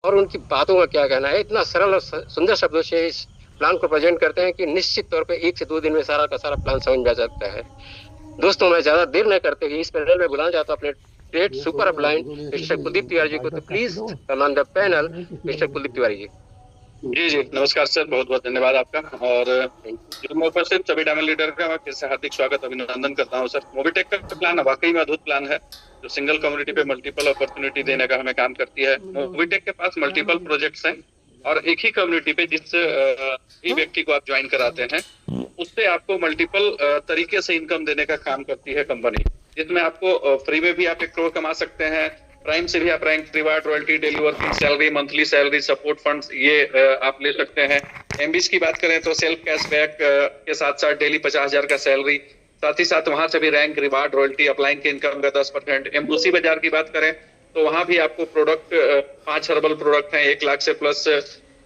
और उनकी बातों का क्या कहना है। इतना सरल और सुंदर शब्दों से इस प्लान को प्रेजेंट करते हैं कि निश्चित तौर पे 1 से 2 दिन में सारा का सारा प्लान समझ में आ जाता है। दोस्तों, मैं ज्यादा देर न करते हुए इस पैनल में बुलाना चाहता हूँ अपने great super upline mister Kuldeep Tiwari ji को। तो please come on the panel, mister Kuldeep Tiwari ji. जी जी, नमस्कार सर, बहुत बहुत धन्यवाद आपका। और जो मैं उपस्थित सभी डायमंड लीडर का मैं फिर से हार्दिक स्वागत अभिनंदन करता हूं। सर, मोबिटेक का प्लान वाकई में अद्भुत प्लान है, जो सिंगल कम्युनिटी पे मल्टीपल अपॉर्चुनिटी देने का हमें काम करती है। मोबिटेक के पास मल्टीपल प्रोजेक्ट्स हैं और एक ही कम्युनिटी पे जिस भी व्यक्ति को आप ज्वाइन कराते हैं उससे आपको मल्टीपल तरीके से इनकम देने का काम करती है कंपनी, जिसमें आपको फ्री में भी आप 1 करोड़ कमा सकते हैं। प्राइम से भी आप rank, reward, royalty, daily working salary, monthly salary, support funds ये आप ले सकते हैं। एमबीज की बात करें तो सेल्फ कैशबैक के साथ साथ डेली 50,000 का सैलरी, साथ ही साथ वहां से भी रैंक, रिवार्ड, रॉयल्टी, अपलाइन के इनकम का 10%। एमबूसी बाजार की बात करें तो वहां भी आपको प्रोडक्ट 5 हर्बल प्रोडक्ट है, 1 लाख से प्लस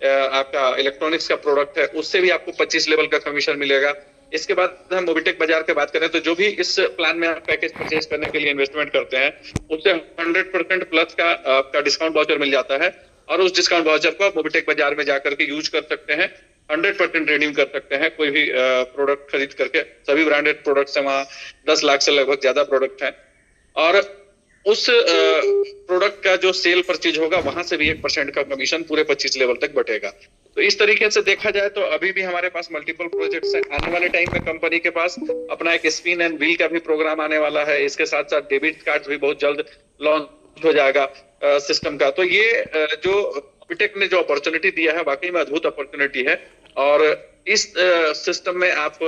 आपका इलेक्ट्रॉनिक्स का प्रोडक्ट है, उससे भी आपको 25 लेवल का कमीशन मिलेगा। इसके बाद हम मोबिटेक बाजार की बात करें तो जो भी इस प्लान में आप पैकेज परचेज करने के लिए इन्वेस्टमेंट करते हैं उससे 100% प्लस का आपका डिस्काउंट वाउचर मिल जाता है और उस डिस्काउंट वाउचर को आप मोबिटेक बाजार में जाकर के यूज कर सकते हैं। 100% रिडीम कर सकते हैं कोई भी प्रोडक्ट खरीद करके। सभी ब्रांडेड प्रोडक्ट्स है, वहाँ 10 लाख से लगभग ज्यादा प्रोडक्ट है और उस प्रोडक्ट का जो सेल परचेज होगा वहां से भी 1% का कमीशन पूरे 25 लेवल तक बटेगा। तो इस तरीके से देखा जाए तो अभी भी हमारे पास मल्टीपल प्रोजेक्ट्स हैं। आने वाले टाइम में कंपनी के पास अपना एक स्पिन एंड व्हील का भी प्रोग्राम आने वाला है। इसके साथ साथ डेबिट कार्ड भी बहुत जल्द लॉन्च हो जाएगा सिस्टम का। तो ये जो मोबिटेक ने जो अपॉर्चुनिटी दिया है वाकई में अद्भुत अपॉर्चुनिटी है और इस सिस्टम में आप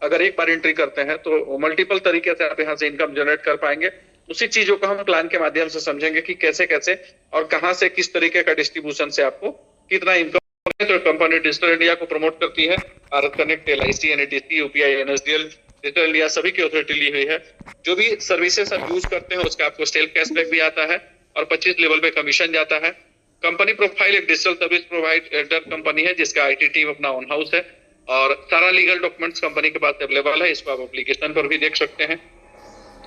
अगर एक बार एंट्री करते हैं तो मल्टीपल तरीके से आप यहाँ से इनकम जनरेट कर पाएंगे। उसी चीजों को हम प्लान के माध्यम से समझेंगे कि कैसे कैसे और कहां से किस तरीके का डिस्ट्रीब्यूशन से आपको कितना इनकम। तो कंपनी डिजिटल इंडिया को प्रमोट करती है। Bharat connect, LIC, NATC, UPI, NSDL, digital India सभी की अथॉरिटी ली हुई है। जो भी सर्विसेज आप यूज करते हैं उसका आपको सेल्फ कैशबैक भी आता है और 25 लेवल पे कमीशन जाता है। कंपनी प्रोफाइल एक डिजिटल सर्विस प्रोवाइडर कंपनी है जिसका IT टीम अपना ऑन हाउस है और सारा लीगल डॉक्यूमेंट्स कंपनी के पास अवेलेबल है। इसको आप एप्लीकेशन पर भी देख सकते हैं।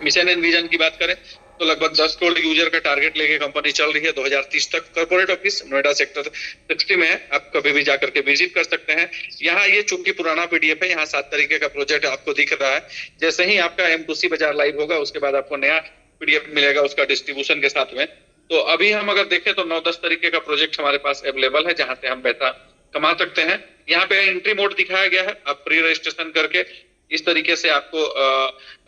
मिशन एंड विजन की बात करें तो लगभग 10 करोड़ यूजर का टारगेट लेके कंपनी चल रही है 2030 तक। कॉर्पोरेट ऑफिस नोएडा सेक्टर 60 में है, आप कभी भी जाकर के विजिट कर सकते हैं। यहाँ ये चूंकि पुराना PDF है, यहाँ 7 तरीके का प्रोजेक्ट आपको दिख रहा है। जैसे ही आपका M2C बाजार लाइव होगा उसके बाद आपको नया PDF मिलेगा उसका डिस्ट्रीब्यूशन के साथ में। तो अभी हम अगर देखें तो 9-10 तरीके का प्रोजेक्ट हमारे पास अवेलेबल है जहां से हम पैसा कमा सकते हैं। यहाँ पे एंट्री मोड दिखाया गया है, आप प्री रजिस्ट्रेशन करके इस तरीके से आपको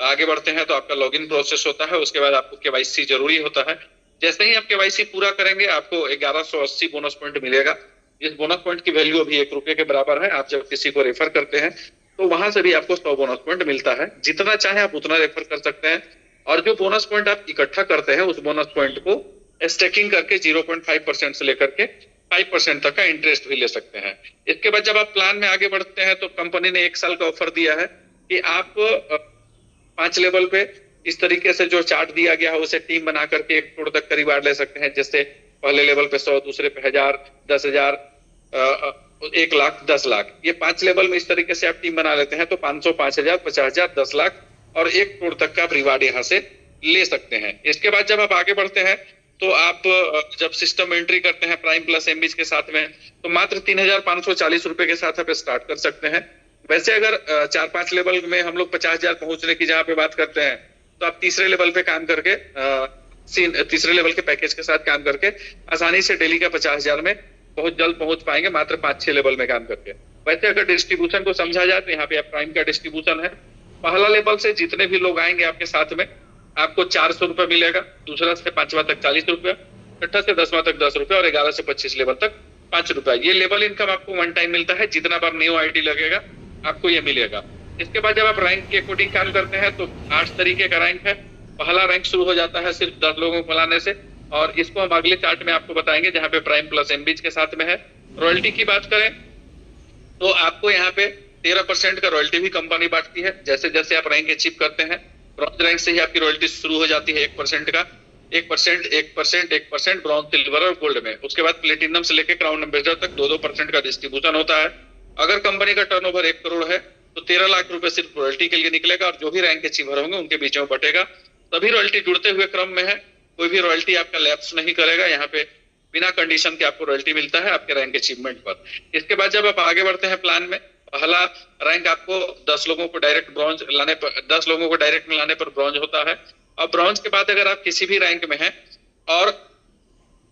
आगे बढ़ते हैं तो आपका लॉगिन प्रोसेस होता है। उसके बाद आपको KYC जरूरी होता है। जैसे ही आप KYC पूरा करेंगे आपको 1180 बोनस पॉइंट मिलेगा। इस बोनस पॉइंट की वैल्यू अभी 1 रुपए के बराबर है। आप जब किसी को रेफर करते हैं तो वहां से भी आपको 100 बोनस पॉइंट मिलता है। जितना चाहे आप उतना रेफर कर सकते हैं और जो बोनस पॉइंट आप इकट्ठा करते हैं उस बोनस पॉइंट को स्टेकिंग करके 0.5% से लेकर के 5% तक का इंटरेस्ट भी ले सकते हैं। इसके बाद जब आप प्लान में आगे बढ़ते हैं तो कंपनी ने 1 साल का ऑफर दिया है कि आप 5 लेवल पे इस तरीके से जो चार्ट दिया गया है उसे टीम बना करके 1 करोड़ तक का रिवार्ड ले सकते हैं। जैसे पहले लेवल पे 100, दूसरे पे 1000, 10,000, 1 लाख, 10 लाख। ये 5 लेवल में इस तरीके से आप टीम बना लेते हैं तो 500, 5,000, 50,000, 10 लाख और 1 करोड़ तक का रिवार्ड यहाँ से ले सकते हैं। इसके बाद जब आप आगे बढ़ते हैं तो आप जब सिस्टम एंट्री करते हैं प्राइम प्लस एमबीज के साथ में तो मात्र 3,540 रुपए के साथ आप स्टार्ट कर सकते हैं। वैसे अगर 4-5 लेवल में हम लोग 50,000 पहुंचने की जहां पे बात करते हैं तो आप तीसरे लेवल पे काम करके तीसरे लेवल के पैकेज के साथ काम करके आसानी से डेली का 50,000 में बहुत जल्द पहुंच पाएंगे मात्र 5-6 लेवल में काम करके। वैसे अगर डिस्ट्रीब्यूशन को समझा जाए तो यहाँ पे आप प्राइम का डिस्ट्रीब्यूशन है। पहला लेवल से जितने भी लोग आएंगे आपके साथ में आपको 400 रुपए मिलेगा, दूसरा से 5वां तक 40 रुपए, छठा से 10वां तक 10 रुपए और 11 से 25 लेवल तक 5 रुपए। ये लेवल इनकम आपको 1 टाइम मिलता है। जितना बार न्यू ID लगेगा आपको ये मिलेगा। इसके बाद जब आप रैंक के अकॉर्डिंग काम करते हैं तो 8 तरीके का रैंक है। पहला रैंक शुरू हो जाता है सिर्फ 10 लोगों को लाने से और इसको हम अगले चार्ट में आपको बताएंगे जहां पे प्राइम प्लस एमबीज के साथ में है। रॉयल्टी की बात करें तो आपको यहाँ पे 13% का रॉयल्टी भी कंपनी बांटती है। जैसे जैसे आप रैंक अचीव करते हैं ब्रॉन्ज रैंक से ही आपकी रॉयल्टी शुरू हो जाती है 1% का, 1%, 1%, 1% ब्रॉन्ज, सिल्वर और गोल्ड में। उसके बाद प्लेटिनम से लेकर क्राउन एम्बेसडर तक 2-2% का डिस्ट्रीब्यूशन होता है। अगर कंपनी का टर्नओवर 1 करोड़ है तो 13 लाख रुपए सिर्फ रॉयल्टी के लिए निकलेगा और जो भी रैंक अचीवर होंगे उनके बीच में बटेगा। तभी रॉयल्टी जुड़ते हुए क्रम में है, कोई भी रॉयल्टी आपका लैप्स नहीं करेगा। यहाँ पे बिना कंडीशन के आपको रॉयल्टी मिलता है आपके रैंक अचीवमेंट पर। इसके बाद जब आप आगे बढ़ते हैं प्लान में, पहला रैंक आपको 10 लोगों को डायरेक्ट ब्रॉन्ज लाने पर, 10 लोगों को डायरेक्ट मिलाने पर ब्रॉन्ज होता है। और ब्रॉन्ज के बाद अगर आप किसी भी रैंक में हैं और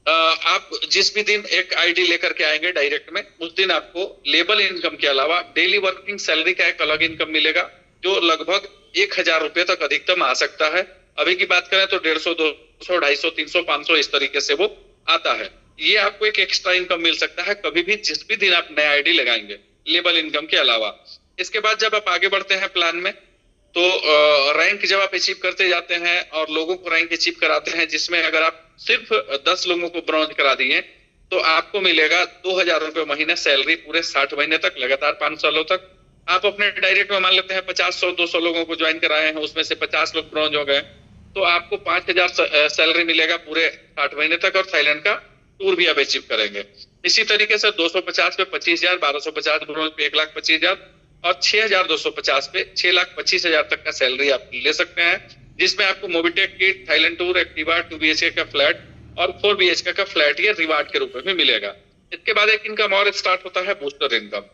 आप जिस भी दिन एक आईडी लेकर के आएंगे डायरेक्ट में, उस दिन आपको लेबल इनकम के अलावा डेली वर्किंग सैलरी का एक अलग इनकम मिलेगा, जो लगभग 1,000 रुपए तक अधिकतम आ सकता है। अभी की बात करें तो 150, 200, 250, 300, 500 इस तरीके से वो आता है। ये आपको एक एक्स्ट्रा इनकम मिल सकता है कभी भी, जिस भी दिन आप नया आईडी लगाएंगे, लेबल इनकम के अलावा। इसके बाद जब आप आगे बढ़ते हैं प्लान में, तो रैंक जब आप अचीव करते जाते हैं और लोगों को रैंक अचीव कराते हैं, जिसमें अगर आप सिर्फ 10 लोगों को ब्रॉन्ज करा दिए तो आपको मिलेगा 2,000 रुपए महीने सैलरी पूरे 60 महीने तक, लगातार 5 सालों तक। आप अपने डायरेक्ट में मान लेते हैं 50, 100, 200 लोगों को ज्वाइन कराए हैं, उसमें से 50 लोग ब्रॉन्ज हो गए, तो आपको 5,000 सैलरी मिलेगा पूरे 60 महीने तक, और थाईलैंड का टूर भी आप अचीव करेंगे। इसी तरीके से 250 पे 25,000, 1250 ब्रॉन्ज पे 1,25,000 और 6,250 पे 6,25,000 तक का सैलरी आप ले सकते हैं, जिसमें आपको Mobitech kit, Thailand tour, Activa, 2 BHK का फ्लैट और 4 BHK का फ्लैट ये रिवार्ड के रूप में मिलेगा। इसके बाद एक इनकम और स्टार्ट होता है, बूस्टर इनकम।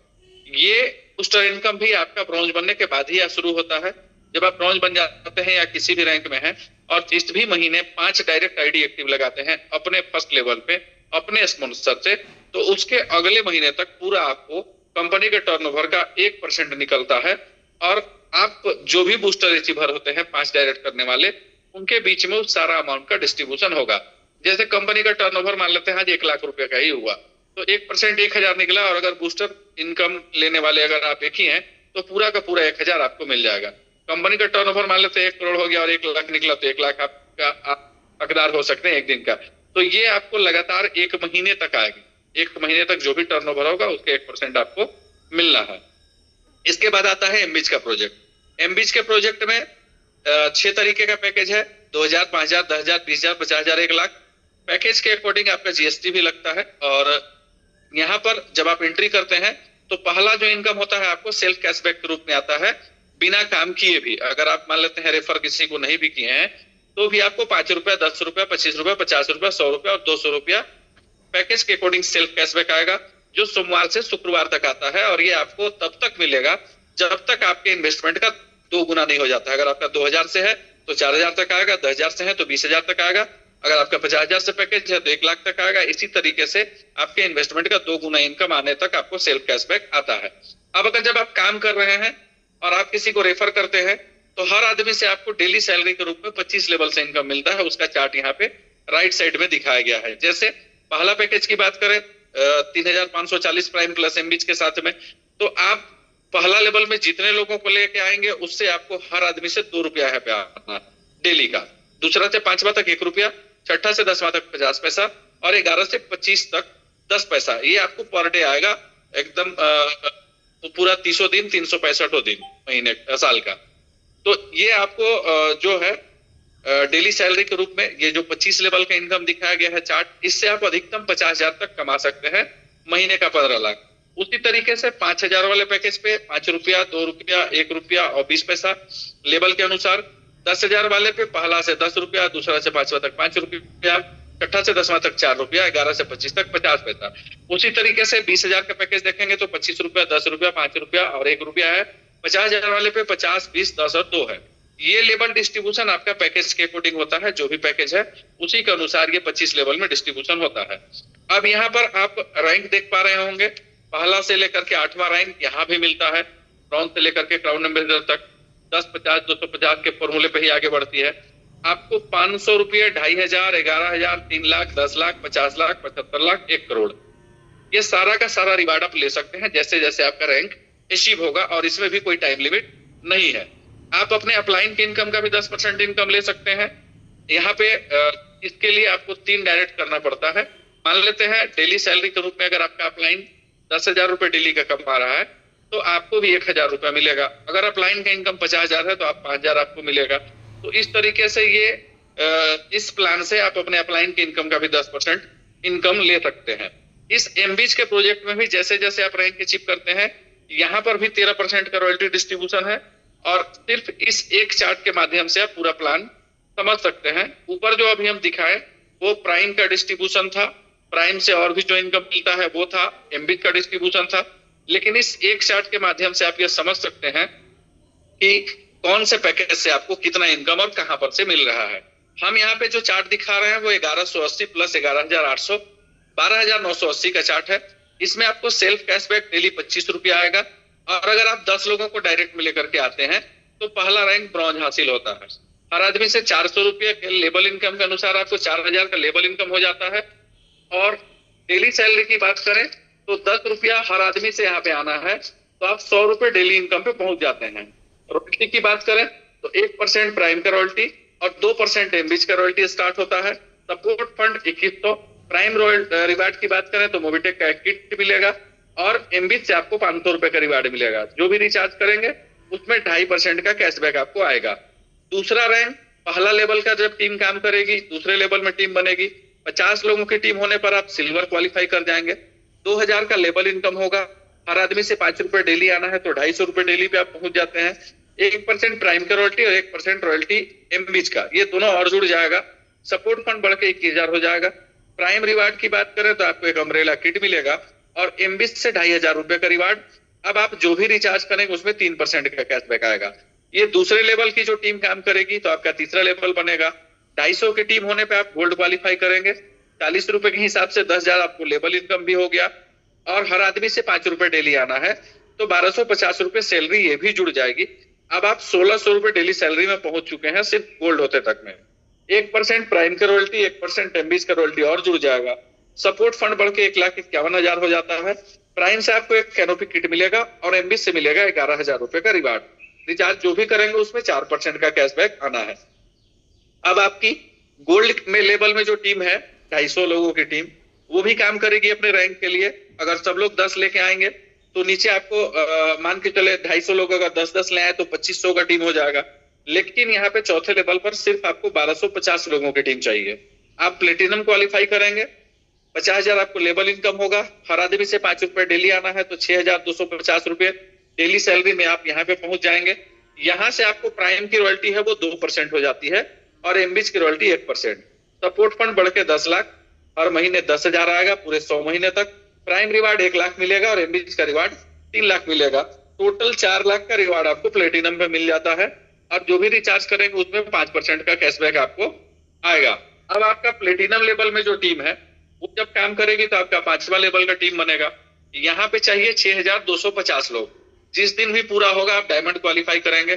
ये बूस्टर इनकम भी आपका ब्रॉन्ज बनने के बाद ही शुरू होता है। जब आप ब्रॉन्ज बन जाते हैं या किसी भी रैंक में हैं और जिस भी महीने 5 डायरेक्ट आईडी एक्टिव लगाते हैं अपने फर्स्ट लेवल पे अपने स्पॉन्सर से, तो उसके अगले महीने तक पूरा आपको कंपनी के टर्नओवर का 1% निकलता है, और आप जो भी बूस्टर अचीवर होते हैं 5 डायरेक्ट करने वाले, उनके बीच में उस सारा अमाउंट का डिस्ट्रीब्यूशन होगा। जैसे कंपनी का टर्नओवर मान लेते हैं आज 1 लाख रुपए का ही हुआ, तो 1% 1,000 निकला, और अगर बूस्टर इनकम लेने वाले अगर आप एक ही हैं तो पूरा का पूरा 1,000 आपको मिल जाएगा। कंपनी का टर्नओवर मान लेते हैं 1 करोड़ हो गया और 1 लाख निकला, तो 1 लाख आपका हकदार हो सकते हैं एक दिन का। तो ये आपको लगातार 1 महीने तक आएगी, 1 महीने तक जो भी टर्नओवर होगा उसके 1% आपको मिलना है। इसके बाद आता है एमबीच का प्रोजेक्ट। एमबीच के प्रोजेक्ट में 6 तरीके का पैकेज है, 2,000, 5,000, 10,000, 20,000, 50,000, 1 लाख। पैकेज के अकॉर्डिंग आपका जीएसटी भी लगता है, और यहाँ पर जब आप एंट्री करते हैं तो पहला जो इनकम होता है आपको सेल्फ कैशबैक के रूप में आता है, बिना काम किए भी। अगर आप मान लेते हैं रेफर किसी को नहीं भी किए हैं तो भी आपको 5 रुपया, 10 रुपया, 25 रुपया, 50 रुपया, 100 रुपया और 200 रुपया पैकेज के अकॉर्डिंग सेल्फ कैशबैक आएगा, जो सोमवार से शुक्रवार तक आता है। और ये आपको तब तक मिलेगा जब तक आपके इन्वेस्टमेंट का 2 गुना नहीं हो जाता। अगर आपका 2,000 से है तो 4,000 तक आएगा, 10,000 से है तो 20,000 तक आएगा, अगर आपका 50,000 से पैकेज है तो 1 लाख तक आएगा। इसी तरीके से आपके इन्वेस्टमेंट का 2 गुना इनकम आने तक आपको सेल्फ कैशबैक आता है। अब अगर जब आप काम कर रहे हैं और आप किसी को रेफर करते हैं तो हर आदमी से आपको डेली सैलरी के रूप में 25 लेवल से इनकम मिलता है। उसका चार्ट यहाँ पे राइट साइड में दिखाया गया है। जैसे पहला पैकेज की बात करें 3,540 प्राइम प्लस एमबीच के साथ में, तो आप पहला लेवल में जितने लोगों को लेके आएंगे उससे आपको हर आदमी से 2 रुपया है पे डेली का। दूसरा से 5वां तक 1 रुपया, छठा से 10वां तक 50 पैसा और 11 से 25 तक 10 पैसा। ये आपको पर डे आएगा एकदम पूरा 300 दिन, 365 दिन महीने साल का। तो ये आपको जो है डेली सैलरी के रूप में ये जो 25 लेवल का इनकम दिखाया गया है चार्ट, इससे आप अधिकतम 50,000 तक कमा सकते हैं, महीने का 15 लाख। उसी तरीके से 5,000 वाले पैकेज पे 5 रुपया, 2 रुपया, 1 रुपया और 20 पैसा लेवल के अनुसार। 10,000 वाले पे पहला से 10 रुपया, दूसरा से 5वां तक 5 रुपया, छठा से 10वां तक 4 रुपया, 11 से 25 तक 50 पैसा। उसी तरीके से 20,000 का पैकेज देखेंगे तो 25 रुपया, 10 रुपया, 5 रुपया और 1 रुपया है। 50,000 वाले पे 50, 20, 10 और 2 है। ये लेवल डिस्ट्रीब्यूशन आपका पैकेज के अकॉर्डिंग होता है। जो भी पैकेज है उसी के अनुसार ये 25 लेवल में डिस्ट्रीब्यूशन होता है। अब यहाँ पर आप रैंक देख पा रहे होंगे, पहला से लेकर के 8वां रैंक यहाँ भी मिलता है, ब्रॉन्ज से लेकर के क्राउन एम्बेसडर तक 10, 50, 250 के फॉर्मूले पे ही आगे बढ़ती है। आपको 500 रुपये, 2,500, 11,000, 3 लाख, 10 लाख, 50 लाख, 75 लाख, 1 करोड़, ये सारा का सारा रिवार्ड आप ले सकते हैं जैसे जैसे आपका रैंक अचीव होगा। और इसमें भी कोई टाइम लिमिट नहीं है। आप अपने अपलाइन के इनकम का भी 10% इनकम ले सकते हैं। यहाँ पे इसके लिए आपको 3 डायरेक्ट करना पड़ता है। मान लेते हैं डेली सैलरी के रूप में अगर आपका अपलाइन 10,000 रुपए डेली का कमा रहा है तो आपको भी 1,000 रुपया मिलेगा। अगर अपलाइन का इनकम 50,000 है तो आप 5,000 आपको मिलेगा। तो इस तरीके से ये इस प्लान से आप अपने अपलाइन के इनकम का भी 10% इनकम ले सकते हैं। इस एमबीच के प्रोजेक्ट में भी जैसे जैसे आप रैंक अचीव करते हैं यहाँ पर भी 13% का रॉयल्टी डिस्ट्रीब्यूशन है। और सिर्फ इस एक चार्ट के माध्यम से आप पूरा प्लान समझ सकते हैं। ऊपर जो अभी हम दिखाए वो प्राइम का डिस्ट्रीब्यूशन था। प्राइम से और भी जो इनकम मिलता है वो था, एमबीज का डिस्ट्रीब्यूशन था। लेकिन इस एक चार्ट के माध्यम से आप ये समझ सकते हैं कि कौन से पैकेज से आपको कितना इनकम और कहां पर से मिल रहा है। हम यहाँ पे जो चार्ट दिखा रहे हैं वो 1180 प्लस 11,800 12,980 का चार्ट है। इसमें आपको सेल्फ कैशबैक डेली 25 रुपया आएगा, और अगर आप 10 लोगों को डायरेक्ट में लेकर के आते हैं तो पहला रैंक ब्रॉन्ज हासिल होता है। हर आदमी से 400 रुपये के लेबल इनकम के अनुसार आपको 4,000 का लेबल इनकम हो जाता है। और डेली सैलरी की बात करें तो 10 रुपया हर आदमी से यहाँ पे आना है, तो आप 100 रुपये डेली इनकम पे पहुंच जाते हैं। रॉयल्टी की बात करें तो 1% प्राइम का रॉयल्टी और 2% एमबीच का रॉयल्टी स्टार्ट होता है। Support fund 2100। प्राइम रिवार्ड की बात करें तो मोबिटेक का एक किट मिलेगा, और एमबीच से आपको 500 रुपए का रिवार्ड मिलेगा। जो भी रिचार्ज करेंगे उसमें 2.5% का कैशबैक आपको आएगा। दूसरा रैंक, पहला लेवल का जब टीम काम करेगी, दूसरे लेवल में टीम बनेगी, 50 लोगों की टीम होने पर आप सिल्वर क्वालिफाई कर जाएंगे। 2,000 का लेवल इनकम होगा, हर आदमी से 5 रुपए डेली आना है तो 250 रुपए डेली पे आप पहुंच जाते हैं। 1% प्राइम का रॉयल्टी और 1% रॉयल्टी एमबीच का, ये दोनों और जुड़ जाएगा। सपोर्ट फंड बढ़ के 21,000 हो जाएगा। प्राइम रिवार्ड की बात करें तो आपको एक अम्ब्रेला किट मिलेगा, और एमबीच से 2,500 रुपए का रिवार्ड। अब आप जो भी रिचार्ज करेंगे उसमें 3% का कैशबैक आएगा। ये दूसरे लेवल की जो टीम काम करेगी तो आपका तीसरा लेवल बनेगा। 250 की टीम होने पे आप गोल्ड क्वालिफाई करेंगे। 40 रुपए के हिसाब से 10,000 आपको लेवल इनकम भी हो गया, और हर आदमी से 5 रुपए डेली आना है तो 1,250 रुपए सैलरी ये भी जुड़ जाएगी। अब आप 1,600 रुपए डेली सैलरी में पहुंच चुके हैं सिर्फ गोल्ड होते तक में। 1% प्राइम का रॉयल्टी, 1% एमबीच का रॉयल्टी और जुड़ जाएगा। सपोर्ट फंड बढ़ के 1,51,000 हो जाता है। प्राइम से आपको एक कैनोपी किट मिलेगा, और एमबीच से मिलेगा 11,000 रुपए का रिवार्ड। रिचार्ज जो भी करेंगे उसमें 4% का कैशबैक आना है। अब आपकी गोल्ड में लेवल में जो टीम है 250 लोगों की टीम, वो भी काम करेगी अपने रैंक के लिए। अगर सब लोग 10 लेके आएंगे तो नीचे आपको मान के चले 250 लोग अगर 10-10 ले आए तो 2,500 का टीम हो जाएगा। लेकिन यहाँ पे चौथे लेवल पर सिर्फ आपको 1,250 लोगों की टीम चाहिए। आप प्लेटिनम क्वालिफाई करेंगे, 50,000 आपको लेवल इनकम होगा, हर आदमी से 5 रुपए डेली आना है तो 6,250 रुपए डेली सैलरी में आप यहाँ पे पहुंच जाएंगे। यहाँ से आपको प्राइम की रॉयल्टी है वो 2% हो जाती है, और एमबीच की रॉयल्टी 1%। सपोर्ट फंड बढ़ के 10 लाख, हर महीने 10,000 आएगा पूरे 100 महीने तक। प्राइम रिवार्ड 1 लाख मिलेगा, और एमबीच का रिवार्ड 3 लाख मिलेगा। टोटल 4 लाख का रिवार्ड आपको प्लेटिनम पे मिल जाता है, और जो भी रिचार्ज करेंगे उसमें 5% का कैशबैक आपको आएगा। अब आपका प्लेटिनम लेवल में जो टीम है वो जब काम करेगी तो आपका 5वां लेवल का टीम बनेगा। यहाँ पे चाहिए 6,250 लोग। जिस दिन भी पूरा होगा आप डायमंड क्वालिफाई करेंगे,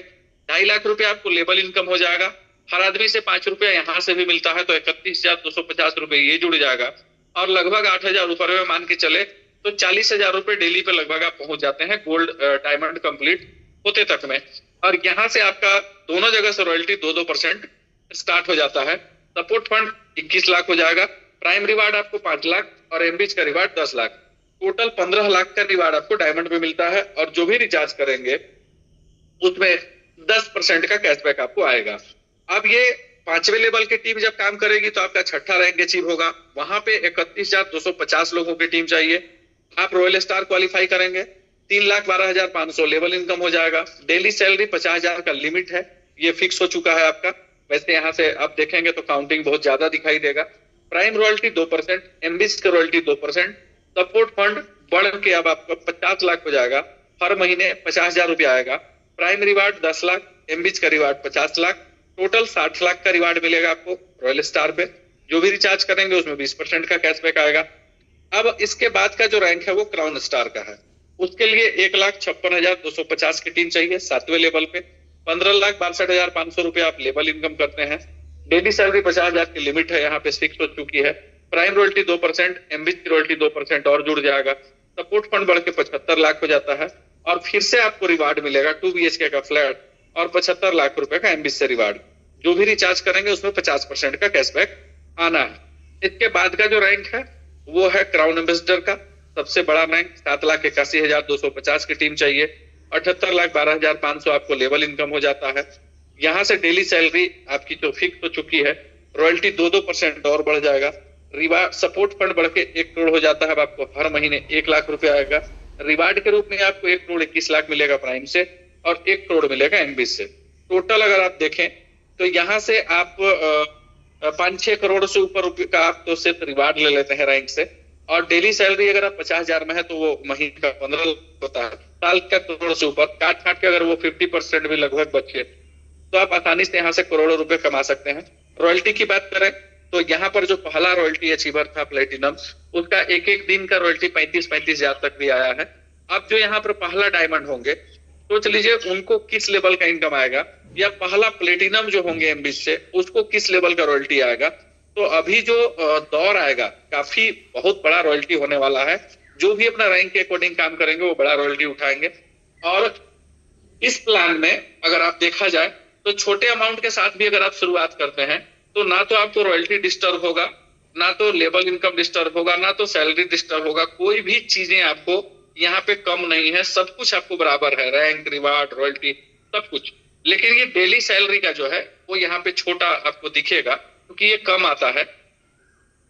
2.5 लाख रुपए आपको लेवल इनकम हो जाएगा। हर आदमी से 5 रुपया यहाँ से भी मिलता है तो 31,250 रुपए ये जुड़ जाएगा, और लगभग 8,000 रुपए में मान के चले तो 40,000 रुपए डेली पे लगभग आप पहुंच जाते हैं गोल्ड डायमंड कंप्लीट होते तक में। और यहाँ से आपका दोनों जगह से रॉयल्टी 2-2% स्टार्ट हो जाता है। सपोर्ट फंड 21 लाख हो जाएगा, प्राइम रिवार्ड आपको 5 लाख, और एमबीच का रिवार्ड 10 लाख। टोटल 15 लाख का रिवार्ड आपको डायमंड में मिलता है, और जो भी रिचार्ज करेंगे उसमें 10% का कैशबैक आपको आएगा। अब ये 5वें लेवल की टीम जब काम करेगी तो आपका 6ठा रैंक अचीव होगा। वहां पे 31,250 लोगों की टीम चाहिए। आप रॉयल स्टार क्वालिफाई करेंगे, 3,12,500 लेवल इनकम हो जाएगा। डेली सैलरी 50,000 का लिमिट है, ये फिक्स हो चुका है आपका। वैसे यहाँ से आप देखेंगे तो काउंटिंग बहुत ज्यादा दिखाई देगा। प्राइम रॉयल्टी 2%, एमबीच का रॉयल्टी 2%। सपोर्ट फंड बढ़ के अब आपका 50 लाख हो जाएगा, हर महीने 50,000 रुपया आएगा। प्राइम रिवार्ड 10 लाख, एमबीच का रिवार्ड 50 लाख, टोटल 60 लाख का रिवार्ड मिलेगा आपको रॉयल स्टार पे। जो भी रिचार्ज करेंगे उसमें 20% का कैशबैक आएगा। अब इसके बाद का जो रैंक है वो क्राउन स्टार का है। उसके लिए 1,56,250 की टीम चाहिए 7वें लेवल पे। 15,62,500 रुपए आप लेवल इनकम करते हैं। डेली सैलरी 50,000 की लिमिट है, यहाँ पे फिक्स हो चुकी है। प्राइम रॉयल्टी 2%, एमबीच की रॉयल्टी 2% और जुड़ जाएगा। सपोर्ट फंड बढ़ के 75 लाख हो जाता है, और फिर से आपको रिवार्ड मिलेगा 2 BHK का फ्लैट और 75 लाख रुपए का एमबीच से रिवार्ड। जो भी रिचार्ज करेंगे उसमें 50% का कैशबैक आना है। इसके बाद का जो रैंक है वो है क्राउन एम्बेसडर का सबसे बड़ा रैंक। 7,81,250 की टीम चाहिए। 78,12,500 आपको लेवल इनकम हो जाता है। यहाँ से डेली सैलरी आपकी जो फिक्स हो चुकी है, रॉयल्टी 2-2% और बढ़ जाएगा। रिवार्ड सपोर्ट फंड बढ़ के 1 करोड़ हो जाता है। आपको हर महीने 1 लाख रुपया आएगा। रिवार्ड के रूप में आपको 1 करोड़ 21 लाख मिलेगा प्राइम से, और 1 करोड़ मिलेगा एमबीच से। टोटल अगर आप देखें तो यहाँ से आप 5-6 करोड़ से ऊपर रुपये का आप तो सिर्फ रिवार्ड ले लेते हैं रैंक से, और डेली सैलरी अगर आप 50,000 में है तो वो महीने का 15 लाख होता है। साल का करोड़ से ऊपर काट काट के अगर वो 50% भी लगभग बचे तो आप आसानी से यहाँ से करोड़ों रुपए कमा सकते हैं। रॉयल्टी की बात करें तो यहाँ पर जो पहला रॉयल्टी अचीवर था प्लेटिनम, उसका एक एक दिन का रॉयल्टी 35-35 हजार तक भी आया है। अब जो यहाँ पर पहला डायमंड होंगे, सोच लीजिए उनको किस लेवल का इनकम आएगा, या पहला प्लेटिनम जो होंगे एमबीच से उसको किस लेवल का रॉयल्टी आएगा। तो अभी जो दौर आएगा काफी बहुत बड़ा रॉयल्टी होने वाला है। जो भी अपना रैंक के अकॉर्डिंग काम करेंगे वो बड़ा रॉयल्टी उठाएंगे। और इस प्लान में अगर आप देखा जाए तो छोटे अमाउंट के साथ भी अगर आप शुरुआत करते हैं तो ना तो आपको रॉयल्टी डिस्टर्ब होगा, ना तो लेवल इनकम डिस्टर्ब होगा, ना तो सैलरी डिस्टर्ब होगा। कोई भी चीजें आपको यहाँ पे कम नहीं है, सब कुछ आपको बराबर है, रैंक, रिवार्ड, रॉयल्टी, सब कुछ। लेकिन ये डेली सैलरी का जो है वो यहाँ पे छोटा आपको दिखेगा क्योंकि ये कम आता है।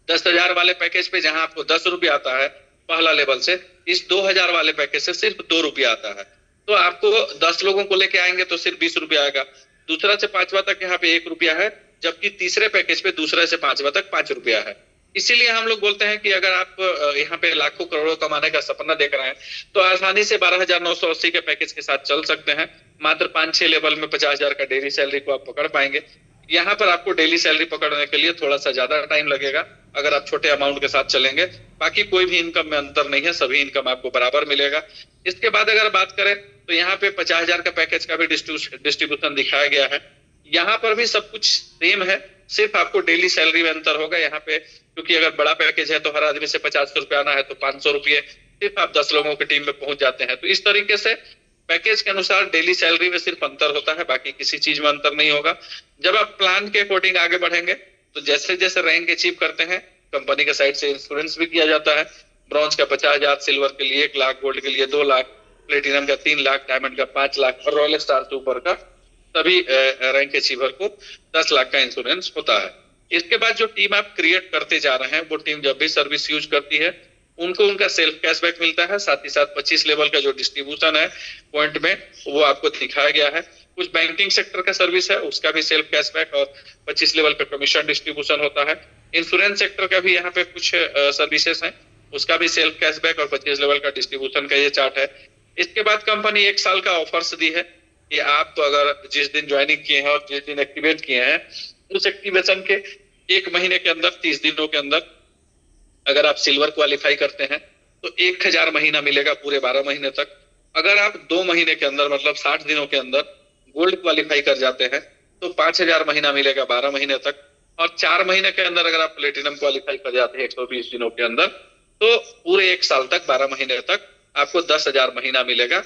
10,000 वाले पैकेज पे जहां आपको 10 रुपये आता है पहला लेवल से, इस 2,000 वाले पैकेज से सिर्फ 2 रुपये आता है। तो आपको 10 लोगों को लेके आएंगे तो सिर्फ 20 रुपया आएगा। दूसरा से पांचवा तक यहाँ पे 1 रुपया है, जबकि तीसरे पैकेज पे दूसरे से पांचवा तक 5 रुपया है। इसीलिए हम लोग बोलते हैं कि अगर आप यहाँ पे लाखों करोड़ों कमाने का सपना देख रहे हैं तो आसानी से 12,980 के पैकेज के साथ चल सकते हैं। मात्र 5-6 लेवल में 50,000 का डेली सैलरी को आप पकड़ पाएंगे। यहाँ पर आपको डेली सैलरी पकड़ने के लिए थोड़ा सा ज्यादा टाइम लगेगा अगर आप छोटे अमाउंट के साथ चलेंगे। बाकी कोई भी इनकम में अंतर नहीं है, सभी इनकम आपको बराबर मिलेगा। इसके बाद अगर बात करें तो यहाँ पे 50,000 का पैकेज का भी डिस्ट्रीब्यूशन दिखाया गया है। यहाँ पर भी सब कुछ सेम है, सिर्फ आपको डेली सैलरी में अंतर होगा। यहाँ पे क्योंकि अगर बड़ा पैकेज है तो हर आदमी से 50 रुपये आना है तो 500 रुपये सिर्फ आप 10 लोगों की टीम में पहुंच जाते हैं। तो इस तरीके से पैकेज के अनुसार डेली सैलरी में सिर्फ अंतर होता है, बाकी किसी चीज में अंतर नहीं होगा। जब आप प्लान के अकॉर्डिंग आगे बढ़ेंगे तो जैसे जैसे रैंक अचीव करते हैं कंपनी के साइड से इंश्योरेंस भी किया जाता है। ब्रॉन्ज का 50,000, सिल्वर के लिए 1 लाख, गोल्ड के लिए 2 लाख, प्लेटिनम का 3 लाख, डायमंड का 5 लाख और रॉयल स्टार से ऊपर का सभी रैंक अचीवर को 10 लाख का इंश्योरेंस होता है। इसके बाद जो टीम आप क्रिएट करते जा रहे हैं वो टीम जब भी सर्विस यूज करती है उनको उनका सेल्फ कैशबैक मिलता है। साथ ही साथ 25 लेवल का जो डिस्ट्रीब्यूशन है पॉइंट में वो आपको दिखाया गया है। कुछ बैंकिंग सेक्टर का सर्विस है उसका भी सेल्फ कैशबैक और 25 लेवल का कमीशन डिस्ट्रीब्यूशन होता है। इंश्योरेंस सेक्टर का भी यहाँ पे कुछ सर्विसेज हैं उसका भी सेल्फ कैशबैक और 25 लेवल का डिस्ट्रीब्यूशन का ये चार्ट है। इसके बाद कंपनी 1 साल का ऑफर्स दी है कि आप तो अगर जिस दिन ज्वाइनिंग किए हैं और जिस दिन एक्टिवेट किए हैं उस एक्टिवेशन के 1 महीने के अंदर 30 दिनों के अंदर अगर आप सिल्वर क्वालिफाई करते हैं तो 1,000 महीना मिलेगा पूरे 12 महीने तक। अगर आप 2 महीने के अंदर मतलब 60 दिनों के अंदर गोल्ड क्वालिफाई कर जाते हैं तो 5,000 महीना मिलेगा 12 महीने तक। और 4 महीने के अंदर अगर आप प्लेटिनम क्वालिफाई कर जाते हैं 120 दिनों के अंदर तो पूरे 1 साल तक 12 महीने तक आपको 10,000 महीना मिलेगा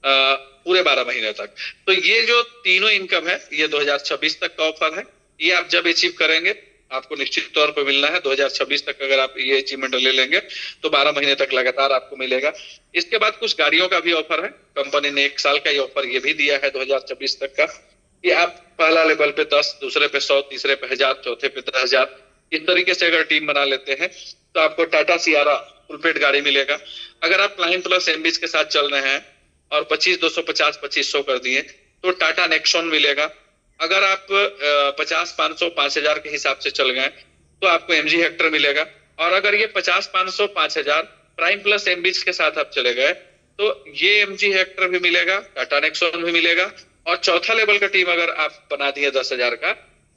पूरे 12 महीने तक। तो ये जो तीनों इनकम है ये 2026 तक का ऑफर है। ये आप जब अचीव करेंगे आपको निश्चित तौर पर मिलना है। 2026 तक अगर आप ये अचीवमेंट ले लेंगे तो 12 महीने तक लगातार आपको मिलेगा। इसके बाद कुछ गाड़ियों का भी ऑफर है। कंपनी ने 1 साल का ये ऑफर ये भी दिया है 2026 तक का कि आप पहला लेवल पे 10, दूसरे पे 100, तीसरे पे 1000, चौथे पे 10,000 इस तरीके से अगर टीम बना लेते हैं तो आपको टाटा सियारा फुल पेड गाड़ी मिलेगा। अगर आप प्लाइन प्लस एमबीज के साथ चल रहे हैं और 25,250, 2500 कर दिए तो टाटा नेक्सॉन मिलेगा। अगर आप 50, 500, 5,000 के हिसाब से चल गए तो आपको एमजी हेक्टर मिलेगा। और अगर ये 50, 500, 5,000 प्राइम प्लस एमबीज के साथ आप चले गए तो ये एमजी हेक्टर भी मिलेगा, टाटा नेक्सॉन भी मिलेगा। और चौथा लेवल का टीम अगर आप बना दिए 10,000 का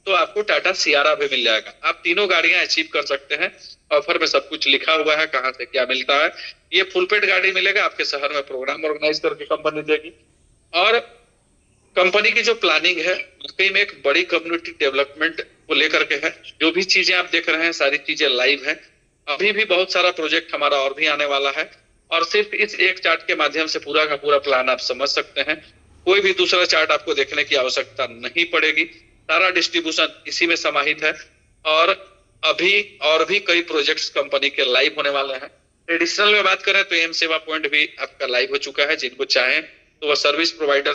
तो आपको टाटा सियारा भी मिल जाएगा। आप तीनों गाड़ियां अचीव कर सकते हैं। ऑफर में सब कुछ लिखा हुआ है कहाँ से क्या मिलता है। ये फुल पेड गाड़ी मिलेगा, आपके शहर में प्रोग्राम ऑर्गेनाइज करके कंपनी देगी। और कंपनी की जो प्लानिंग है उसके में एक बड़ी कम्युनिटी डेवलपमेंट को लेकर के है। जो भी चीजें आप देख रहे हैं सारी चीजें लाइव है। अभी भी बहुत सारा प्रोजेक्ट हमारा और भी आने वाला है और सिर्फ इस एक चार्ट के माध्यम से पूरा का पूरा प्लान आप समझ सकते हैं। कोई भी दूसरा चार्ट आपको देखने की आवश्यकता नहीं पड़ेगी। सारा डिस्ट्रीब्यूशन इसी में समाहित है। और अभी और भी कई प्रोजेक्ट्स कंपनी के लाइव होने वाले हैं। ट्रेडिशनल में बात करें तो एम सेवा पॉइंट भी आपका लाइव हो चुका है। जिनको चाहें तो वह सर्विस प्रोवाइडर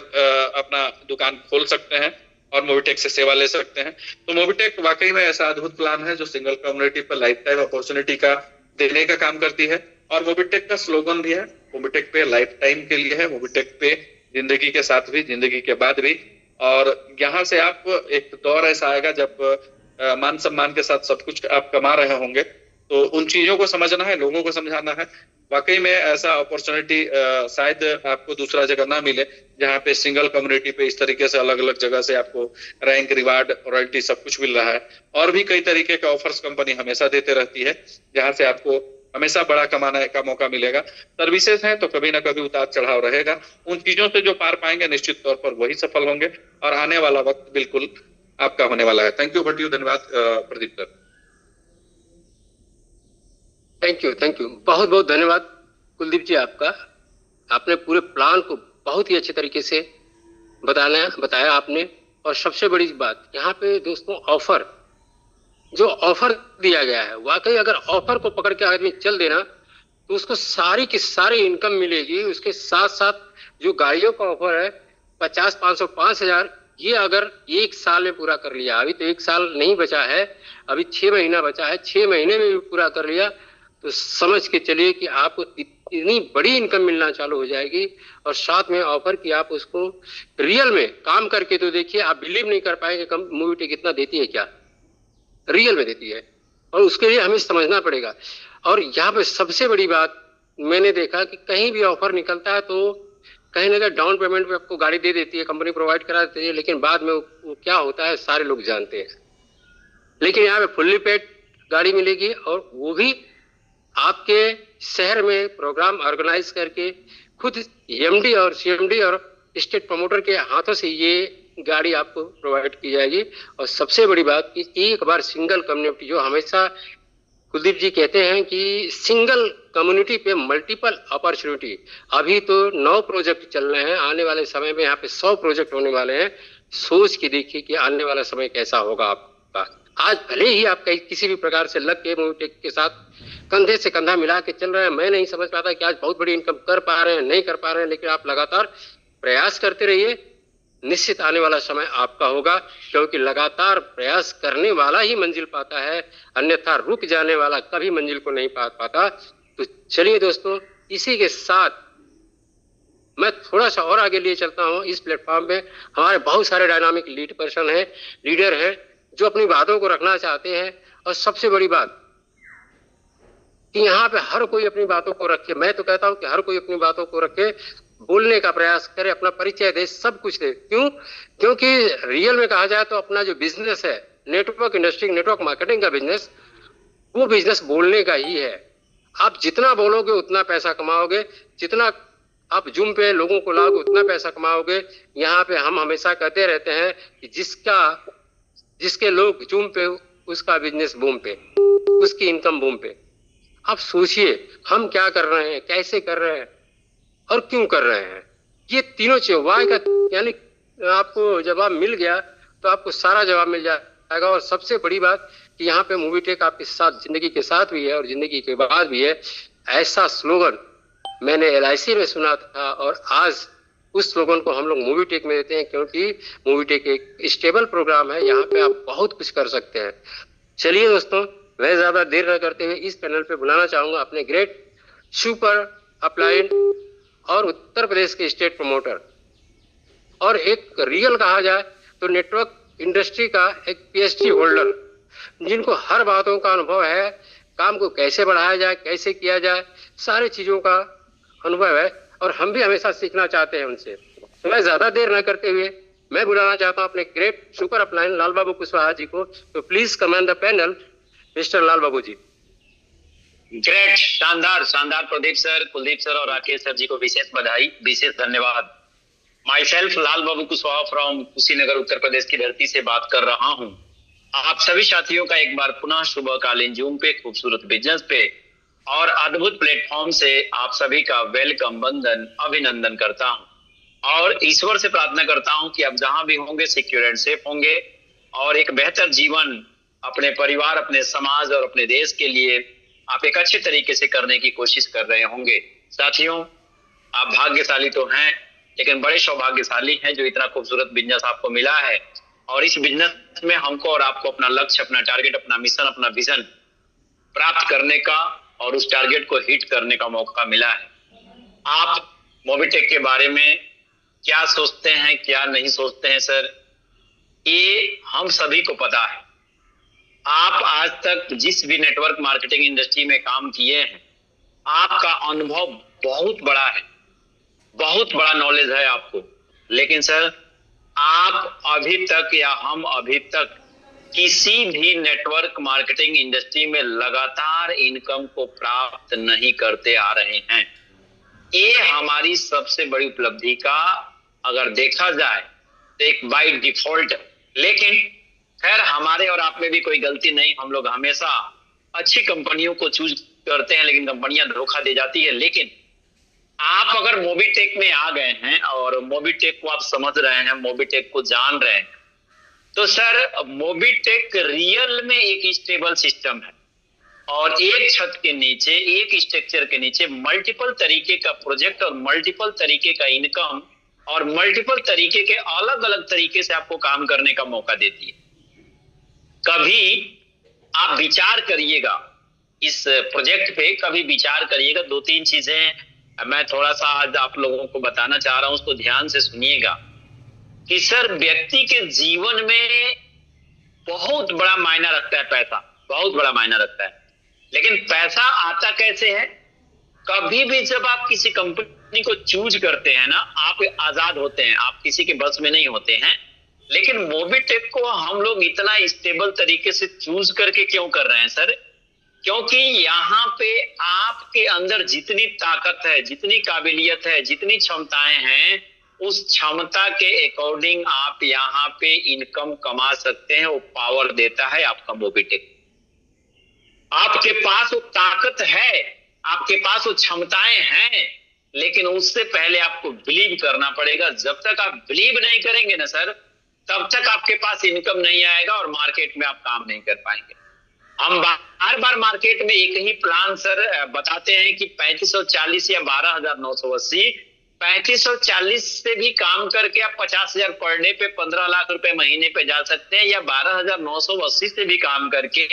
अपना दुकान खोल सकते हैं और मोबिटेक से सेवा ले सकते हैं। तो मोबिटेक वाकई में ऐसा अद्भुत प्लान है जो सिंगल कम्युनिटी पर लाइफ टाइम अपॉर्चुनिटी का देने का काम करती है। और मोबिटेक का स्लोगन भी है, मोबिटेक पे लाइफ टाइम के लिए है, मोबिटेक पे जिंदगी के साथ भी, जिंदगी के बाद भी। और यहाँ से आप एक दौर ऐसा आएगा जब मान सम्मान के साथ सब कुछ आप कमा रहे होंगे। तो उन चीजों को समझना है, लोगों को समझाना है। वाकई में ऐसा अपॉर्चुनिटी शायद आपको दूसरा जगह ना मिले, जहाँ पे सिंगल कम्युनिटी पे इस तरीके से अलग अलग जगह से आपको रैंक, रिवार्ड, रॉयल्टी सब कुछ मिल रहा है। और भी कई तरीके के ऑफर्स कंपनी हमेशा देते रहती है, जहाँ से आपको हमेशा बड़ा कमाने का मौका मिलेगा। सर्विसेज है तो कभी ना कभी उतार चढ़ाव रहेगा। उन चीजों से जो पार पाएंगे निश्चित तौर पर वही सफल होंगे, और आने वाला वक्त बिल्कुल आपका होने वाला है। थैंक यू भट्टी, धन्यवाद प्रदीप सर। थैंक यू, बहुत बहुत धन्यवाद कुलदीप जी आपका। आपने पूरे प्लान को बहुत ही अच्छे तरीके से बताया आपने। और सबसे बड़ी बात यहाँ पे दोस्तों, ऑफर जो ऑफर दिया गया है, वाकई अगर ऑफर को पकड़ के आदमी चल देना तो उसको सारी की सारी इनकम मिलेगी। उसके साथ साथ जो गाड़ियों का ऑफर है 50, 500, 5,000, ये अगर एक साल में पूरा कर लिया, अभी तो एक साल नहीं बचा है, अभी 6 महीना बचा है, 6 महीने में भी पूरा कर लिया तो समझ के चलिए कि आपको इतनी बड़ी इनकम मिलना चालू हो जाएगी। और साथ में ऑफर कि आप उसको रियल में काम करके तो देखिए, आप बिलीव नहीं कर पाएंगे कम मोबिटेक कितना देती है, क्या रियल में देती है, और उसके लिए हमें समझना पड़ेगा। और यहाँ पे सबसे बड़ी बात मैंने देखा कि कहीं भी ऑफर निकलता है तो कहीं ना कहीं डाउन पेमेंट पे आपको गाड़ी दे देती है, कंपनी प्रोवाइड करा देती है, लेकिन बाद में वो क्या होता है सारे लोग जानते हैं। लेकिन यहाँ पे फुल्ली पेड गाड़ी मिलेगी, और वो भी आपके शहर में प्रोग्राम ऑर्गेनाइज करके खुद एमडी और सीएमडी और स्टेट प्रमोटर के हाथों से ये गाड़ी आपको प्रोवाइड की जाएगी। और सबसे बड़ी बात कि एक बार सिंगल कम्युनिटी, जो हमेशा कुलदीप जी कहते हैं कि सिंगल कम्युनिटी पे मल्टीपल अपॉर्चुनिटी, अभी तो 9 प्रोजेक्ट चल रहे हैं, आने वाले समय में यहाँ पे 100 प्रोजेक्ट होने वाले हैं। सोच के देखिए कि आने वाला समय कैसा होगा आपका। आज भले ही आप किसी भी प्रकार से लग के मोबिटेक के साथ कंधे से कंधा मिला के चल रहे हैं, मैं नहीं समझ पाता कि आज बहुत बड़ी इनकम कर पा रहे हैं नहीं कर पा रहे हैं, लेकिन आप लगातार प्रयास करते रहिए, निश्चित आने वाला समय आपका होगा। क्योंकि लगातार प्रयास करने वाला ही मंजिल पाता है, अन्यथा रुक जाने वाला कभी मंजिल को नहीं पाता। तो चलिए दोस्तों, इसी के साथ मैं थोड़ा सा और आगे लिए चलता हूँ। इस प्लेटफॉर्म पे हमारे बहुत सारे डायनामिक लीडर हैं जो अपनी बातों को रखना चाहते हैं। और सबसे बड़ी बात कि यहाँ पे हर कोई अपनी बातों को रखे, मैं तो कहता हूँ कि हर कोई अपनी बातों को रखे, बोलने का प्रयास करे, अपना परिचय दे, सब कुछ दे। क्यों? क्योंकि रियल में कहा जाए तो अपना जो बिजनेस है, नेटवर्क इंडस्ट्री, नेटवर्क मार्केटिंग का बिजनेस, वो बिजनेस बोलने का ही है। आप जितना बोलोगे उतना पैसा कमाओगे, जितना आप जूम पे लोगों को लाओगे उतना पैसा कमाओगे। यहाँ पे हम हमेशा कहते रहते हैं कि जिसके लोग जूम पे उसका बिजनेस बूम पे, उसकी इनकम बूम पे। आप सोचिए हम क्या कर रहे हैं, कैसे कर रहे हैं और क्यों कर रहे हैं। ये तीनों चीज वाई का यानी आपको जवाब मिल गया तो आपको सारा जवाब मिल जाएगा। और सबसे बड़ी बात कि यहाँ पे मोबिटेक आपके साथ जिंदगी के साथ भी है और जिंदगी के बाद भी है। ऐसा स्लोगन मैंने LIC में सुना था और आज उस स्लोगन को हम लोग मोबिटेक में देते हैं, क्योंकि मोबिटेक एक स्टेबल प्रोग्राम है, यहाँ पे आप बहुत कुछ कर सकते हैं। चलिए दोस्तों, मैं ज्यादा देर न करते हुए इस पैनल पे बुलाना चाहूंगा अपने ग्रेट सुपर अपलाइन और उत्तर प्रदेश के स्टेट प्रमोटर और एक रियल कहा जाए तो नेटवर्क इंडस्ट्री का एक PhD होल्डर, जिनको हर बातों का अनुभव है, काम को कैसे बढ़ाया जाए, कैसे किया जाए, सारी चीजों का अनुभव है और हम भी हमेशा सीखना चाहते हैं उनसे। तो मैं ज्यादा देर न करते हुए मैं बुलाना चाहता हूँ अपने great super upline Lal Babu Kushwaha ji को। तो please command the panel mister Lal Babu ji. Great, शानदार शानदार प्रदीप सर, कुलदीप सर और राकेश सर जी को विशेष बधाई, विशेष धन्यवाद। Myself Lal Babu Kushwaha from Kushinagar Uttar Pradesh की धरती से बात कर रहा हूँ। आप सभी साथियों का एक बार पुनः शुभकालीन जूम पे, खूबसूरत बिजनेस पे और अद्भुत प्लेटफॉर्म से आप सभी का वेलकम, वंदन, अभिनंदन करता हूँ और ईश्वर से प्रार्थना करता हूँ कि आप जहां भी होंगे सिक्योर एंड सेफ होंगे और एक बेहतर जीवन अपने परिवार, अपने समाज और अपने देश के लिए आप एक अच्छे तरीके से करने की कोशिश कर रहे होंगे। साथियों, आप भाग्यशाली तो हैं, लेकिन बड़े सौभाग्यशाली हैं जो इतना खूबसूरत बिजनेस आपको मिला है और इस बिजनेस में हमको और आपको अपना लक्ष्य, अपना टारगेट, अपना मिशन, अपना विजन प्राप्त करने का और उस टारगेट को हिट करने का मौका मिला है। आप मोबिटेक के बारे में क्या सोचते हैं, क्या नहीं सोचते हैं सर, ये हम सभी को पता है। आप आज तक जिस भी नेटवर्क मार्केटिंग इंडस्ट्री में काम किए हैं, आपका अनुभव बहुत बड़ा है, बहुत बड़ा नॉलेज है आपको। लेकिन सर, आप अभी तक या हम अभी तक किसी भी नेटवर्क मार्केटिंग इंडस्ट्री में लगातार इनकम को प्राप्त नहीं करते आ रहे हैं। ये हमारी सबसे बड़ी उपलब्धि का अगर देखा जाए तो एक बाय डिफॉल्ट। लेकिन खैर, हमारे और आप में भी कोई गलती नहीं, हम लोग हमेशा अच्छी कंपनियों को चूज करते हैं, लेकिन कंपनियां धोखा दे जाती है। लेकिन आप अगर मोबीटेक में आ गए हैं और मोबीटेक को आप समझ रहे हैं, मोबीटेक को जान रहे हैं, तो सर मोबीटेक रियल में एक स्टेबल सिस्टम है और एक छत के नीचे, एक स्ट्रक्चर के नीचे मल्टीपल तरीके का प्रोजेक्ट और मल्टीपल तरीके का इनकम और मल्टीपल तरीके के अलग अलग तरीके से आपको काम करने का मौका देती है। कभी आप विचार करिएगा इस प्रोजेक्ट पे, कभी विचार करिएगा। 2-3 चीजें मैं थोड़ा सा आज आप लोगों को बताना चाह रहा हूं, उसको ध्यान से सुनिएगा कि सर व्यक्ति के जीवन में बहुत बड़ा मायना रखता है पैसा, बहुत बड़ा मायना रखता है। लेकिन पैसा आता कैसे है? कभी भी जब आप किसी कंपनी को चूज करते हैं ना, आप आजाद होते हैं, आप किसी के बस में नहीं होते हैं। लेकिन मोबीटेक को हम लोग इतना स्टेबल तरीके से चूज करके क्यों कर रहे हैं सर? क्योंकि यहाँ पे आपके अंदर जितनी ताकत है, जितनी काबिलियत है, जितनी क्षमताएं हैं, उस क्षमता के अकॉर्डिंग आप यहाँ पे इनकम कमा सकते हैं। वो पावर देता है आपका मोबीटेक। आपके पास वो ताकत है, आपके पास वो क्षमताएं हैं, लेकिन उससे पहले आपको बिलीव करना पड़ेगा। जब तक आप बिलीव नहीं करेंगे ना सर, तब तक आपके पास इनकम नहीं आएगा और मार्केट में आप काम नहीं कर पाएंगे। हम बार बार मार्केट में एक ही प्लान सर बताते हैं कि 3540 या 12,980, 3540 से भी काम करके आप 50,000 पर डे पे 15 लाख रुपए महीने पे जा सकते हैं, या 12,980 से भी काम करके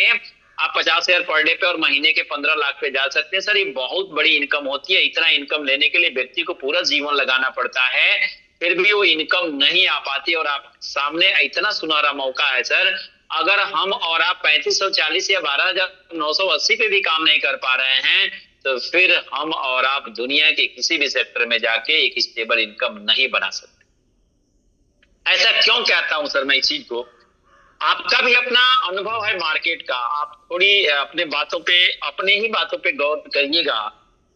आप 50,000 पर डे पे और महीने के 15 लाख पे जा सकते हैं। सर ये बहुत बड़ी इनकम होती है। इतना इनकम लेने के लिए व्यक्ति को पूरा जीवन लगाना पड़ता है, फिर भी वो इनकम नहीं आ पाती। और आप सामने इतना सुनहरा मौका है सर, अगर हम और आप 3540 या 12,980 पे भी काम नहीं कर पा रहे हैं, तो फिर हम और आप दुनिया के किसी भी सेक्टर में जाके एक स्टेबल इनकम नहीं बना सकते। ऐसा क्यों कहता हूं सर मैं इस चीज को? आपका भी अपना अनुभव है मार्केट का, आप थोड़ी अपने बातों पे, अपने ही बातों पे गौर करिएगा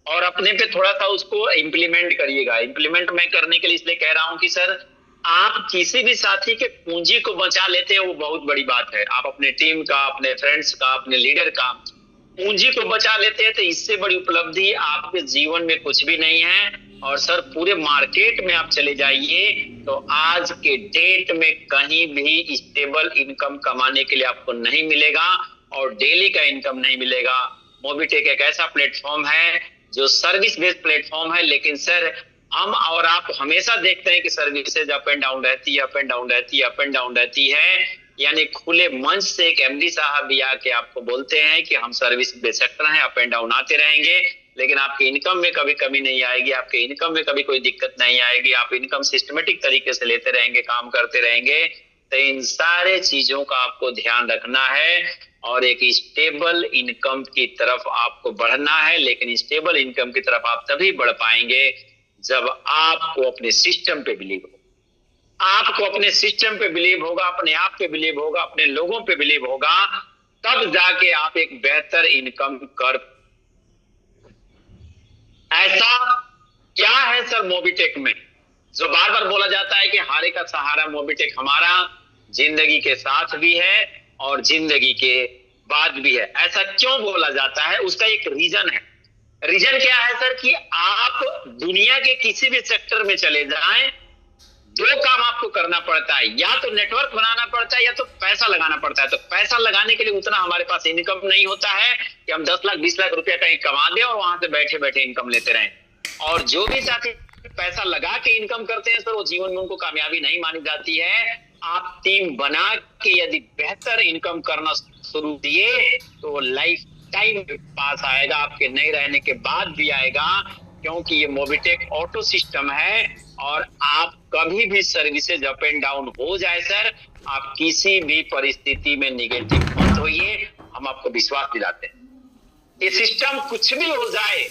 और अपने पे थोड़ा सा उसको इम्प्लीमेंट करिएगा। इम्प्लीमेंट मैं करने के लिए इसलिए कह रहा हूं कि सर, आप किसी भी साथी के पूंजी को बचा लेते हैं, वो बहुत बड़ी बात है। आप अपने टीम का, अपने फ्रेंड्स का, अपने लीडर का पूंजी को बचा लेते हैं, तो इससे बड़ी उपलब्धि आपके जीवन में कुछ भी नहीं है। और सर पूरे मार्केट में आप चले जाइए तो आज के डेट में कहीं भी स्टेबल इनकम कमाने के लिए आपको नहीं मिलेगा और डेली का इनकम नहीं मिलेगा। मोबीटेक एक ऐसा प्लेटफॉर्म है जो सर्विस बेस्ड प्लेटफॉर्म है, लेकिन सर हम और आप हमेशा देखते हैं कि सर्विसेज अप एंड डाउन रहती है, अप एंड डाउन रहती है, अप एंड डाउन रहती है। यानी खुले मंच से एक एमडी साहब भी आके आपको बोलते हैं कि हम सर्विस बेस्ड सेक्टर हैं, अप एंड डाउन आते रहेंगे, लेकिन आपके इनकम में कभी कमी नहीं आएगी, आपके इनकम में कभी कोई दिक्कत नहीं आएगी। आप इनकम सिस्टमेटिक तरीके से लेते रहेंगे, काम करते रहेंगे। तो इन सारे चीजों का आपको ध्यान रखना है और एक स्टेबल इनकम की तरफ आपको बढ़ना है। लेकिन स्टेबल इनकम की तरफ आप तभी बढ़ पाएंगे जब आपको अपने सिस्टम पे बिलीव हो, आपको अपने सिस्टम पे बिलीव होगा, अपने आप पे बिलीव होगा, अपने लोगों पे बिलीव होगा, तब जाके आप एक बेहतर इनकम कर। ऐसा क्या है सर मोबीटेक में जो बार बार बोला जाता है कि हारे का सहारा मोबीटेक हमारा जिंदगी के साथ भी है और जिंदगी के बाद भी है? ऐसा क्यों बोला जाता है? उसका एक रीजन है। रीजन क्या है सर कि आप दुनिया के किसी भी सेक्टर में चले जाएं, दो काम आपको करना पड़ता है, या तो नेटवर्क बनाना पड़ता है या तो पैसा लगाना पड़ता है। तो पैसा लगाने के लिए उतना हमारे पास इनकम नहीं होता है कि हम 10 लाख 20 लाख रुपया कहीं कमा दें और वहां से बैठे बैठे इनकम लेते रहें। और जो भी साथी पैसा लगा के इनकम करते हैं सर, वो जीवन में उनको कामयाबी नहीं मानी जाती है। आप टीम बना के यदि बेहतर इनकम करना शुरू किए तो लाइफ टाइम पास आएगा, आपके नहीं रहने के बाद भी आएगा। क्योंकि ये मोबिटेक ऑटो सिस्टम है और आप कभी भी सर्विसेज अप एंड डाउन हो जाए सर, आप किसी भी परिस्थिति में निगेटिव मत होइए, हम आपको विश्वास दिलाते हैं। ये सिस्टम कुछ भी हो जाए,